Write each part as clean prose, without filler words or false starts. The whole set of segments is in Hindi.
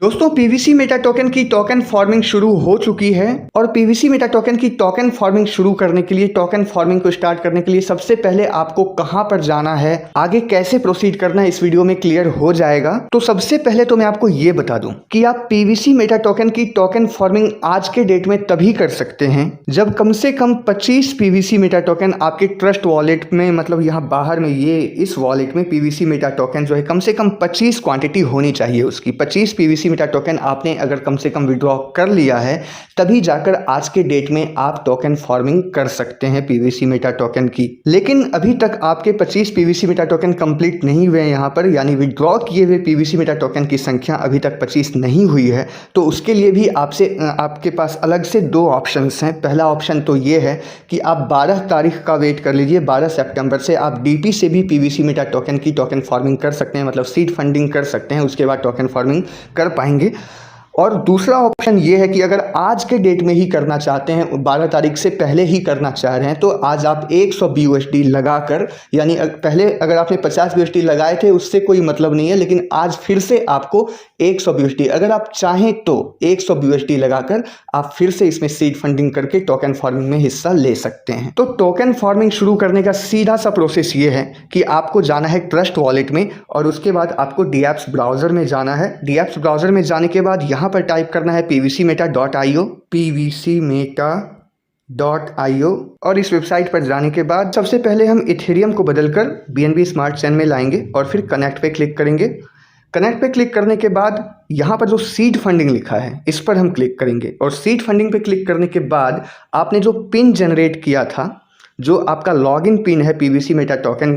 दोस्तों पीवीसी मेटा टोकन की टोकन फार्मिंग शुरू हो चुकी है और पीवीसी मेटा टोकन की टोकन फार्मिंग शुरू करने के लिए टोकन फार्मिंग को स्टार्ट करने के लिए सबसे पहले आपको कहां पर जाना है, आगे कैसे प्रोसीड करना है, इस वीडियो में क्लियर हो जाएगा। तो सबसे पहले तो मैं आपको ये बता दूं कि आप पीवीसी मेटा टोकन की टोकन फार्मिंग आज के डेट में तभी कर सकते हैं जब कम से कम 25 पीवीसी मेटा टोकन आपके ट्रस्ट वॉलेट में, मतलब यहाँ बाहर में ये इस वॉलेट में पीवीसी मेटा टोकन जो है कम से कम 25 क्वांटिटी होनी चाहिए उसकी। 25 पीवीसी मेटा टोकन आपने अगर कम से कम विड्रॉ कर लिया है तभी जाकर आज के डेट में आप टोकन फार्मिंग कर सकते हैं पीवीसी मेटा टोकन की। लेकिन अभी तक आपके 25 पीवीसी मेटा टोकन कंप्लीट नहीं हुए यहाँ पर, यानी विड्रॉ किए हुए पीवीसी मेटा टोकन की संख्या अभी तक 25 नहीं हुई है। तो उसके लिए भी आपके पास अलग से दो ऑप्शंस हैं। पहला ऑप्शन तो ये है कि आप 12 तारीख का वेट कर लीजिए। 12 सितंबर से आप डीपी से भी पीवीसी मेटा टोकन की टोकन फार्मिंग कर सकते हैं, मतलब सीड फंडिंग कर सकते हैं, उसके बाद टोकन फार्मिंग कर पाएंगे। और दूसरा ऑप्शन ये है कि अगर आज के डेट में ही करना चाहते हैं, 12 तारीख से पहले ही करना चाह रहे हैं, तो आज आप 100 BUSD लगाकर, यानी पहले अगर आपने 50 BUSD लगाए थे उससे कोई मतलब नहीं है, लेकिन आज फिर से आपको 100 BUSD, अगर आप चाहें तो 100 BUSD लगाकर आप फिर से इसमें सीड फंडिंग करके टोकन फार्मिंग में हिस्सा ले सकते हैं। तो टोकन फार्मिंग शुरू करने का सीधा सा प्रोसेस ये है कि आपको जाना है ट्रस्ट वॉलेट में और उसके बाद आपको DApps ब्राउजर में जाना है। DApps ब्राउजर में जाने के बाद यहाँ पर टाइप करना है pvcmeta.io, pvcmeta.io, और इस वेबसाइट पर जाने के बाद सबसे पहले हम इथेरियम को बदलकर BNB स्मार्ट चेन में लाएंगे और फिर कनेक्ट पे क्लिक करेंगे। कनेक्ट पे क्लिक करने के बाद यहाँ पर जो सीड फंडिंग लिखा है इस पर हम क्लिक करेंगे और सीड फंडिंग पे क्लिक करने के बाद आपने जो पिन जनरेट किया था, जो आपका लॉगिन पिन है पीवीसी मेटा टोकन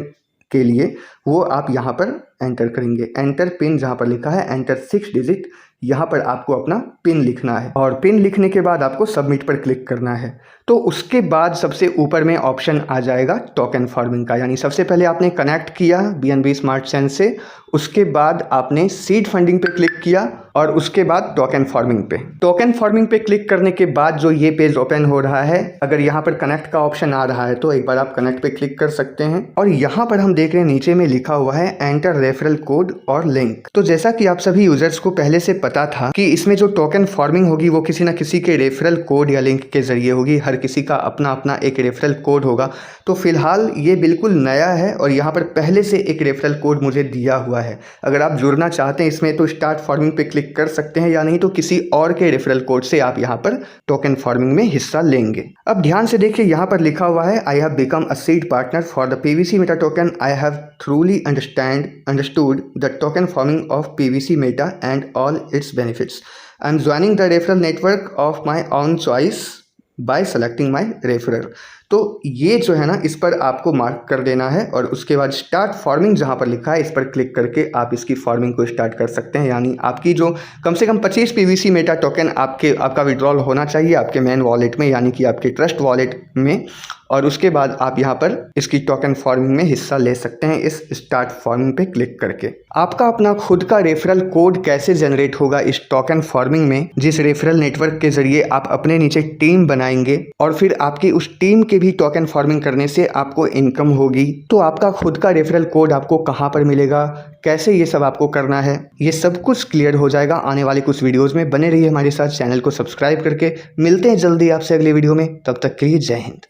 के लिए, वो आप यहाँ पर एंटर करेंगे। एंटर पिन जहाँ पर लिखा है, एंटर 6 डिजिट, यहाँ पर आपको अपना पिन लिखना है और पिन लिखने के बाद आपको सबमिट पर क्लिक करना है। तो उसके बाद सबसे ऊपर में ऑप्शन आ जाएगा टोकन फार्मिंग का, यानी सबसे पहले आपने कनेक्ट किया BNB स्मार्ट चेन से, उसके बाद आपने सीड फंडिंग पे क्लिक किया और उसके बाद टोकन फार्मिंग पे। टोकन फार्मिंग पे क्लिक करने के बाद जो ये पेज ओपन हो रहा है, अगर यहाँ पर कनेक्ट का ऑप्शन आ रहा है तो एक बार आप कनेक्ट पे क्लिक कर सकते हैं और यहाँ पर हम देख रहे हैं नीचे में लिखा हुआ है एंटर रेफरल कोड और लिंक। तो जैसा कि आप सभी यूजर्स को पहले से पता था कि इसमें जो टोकन फार्मिंग होगी वो किसी न किसी के रेफरल कोड या लिंक के जरिए होगी। हर किसी का अपना अपना एक रेफरल कोड होगा। तो फिलहाल ये बिल्कुल नया है और यहाँ पर पहले से एक रेफरल कोड मुझे दिया हुआ है। अगर आप जुड़ना चाहते हैं इसमें तो स्टार्ट फार्मिंग पे क्लिक कर सकते हैं, या नहीं तो किसी और के रेफरल कोड से आप यहाँ पर टोकन फार्मिंग में हिस्सा लेंगे। अब ध्यान से देखिए, यहाँ पर लिखा हुआ है I have become a seed partner for the PVC Meta token. I have truly understood the token farming of PVC Meta and all its benefits. I am joining the referral network of my own choice by selecting my referrer. तो ये जो है ना, इस पर आपको मार्क कर देना है और उसके बाद स्टार्ट फार्मिंग जहाँ पर लिखा है इस पर क्लिक करके आप इसकी फार्मिंग को स्टार्ट कर सकते हैं। यानी आपकी जो कम से कम 25 पीवीसी मेटा टोकन आपका विड्रॉल होना चाहिए आपके मेन वॉलेट में, यानी कि आपके ट्रस्ट वॉलेट में, और उसके बाद आप यहाँ पर इसकी टोकन फार्मिंग में हिस्सा ले सकते हैं इस स्टार्ट फार्मिंग पे क्लिक करके। आपका अपना खुद का रेफरल कोड कैसे जनरेट होगा इस टोकन फार्मिंग में, जिस रेफरल नेटवर्क के जरिए आप अपने नीचे टीम बनाएंगे और फिर आपकी उस टीम के भी टोकन फार्मिंग करने से आपको इनकम होगी। तो आपका खुद का रेफरल कोड आपको कहाँ पर मिलेगा, कैसे ये सब आपको करना है, ये सब कुछ क्लियर हो जाएगा आने वाले कुछ वीडियोज़ में। बने रहिए हमारे साथ, चैनल को सब्सक्राइब करके। मिलते हैं जल्दी आपसे अगले वीडियो में, तब तक के लिए जय हिंद।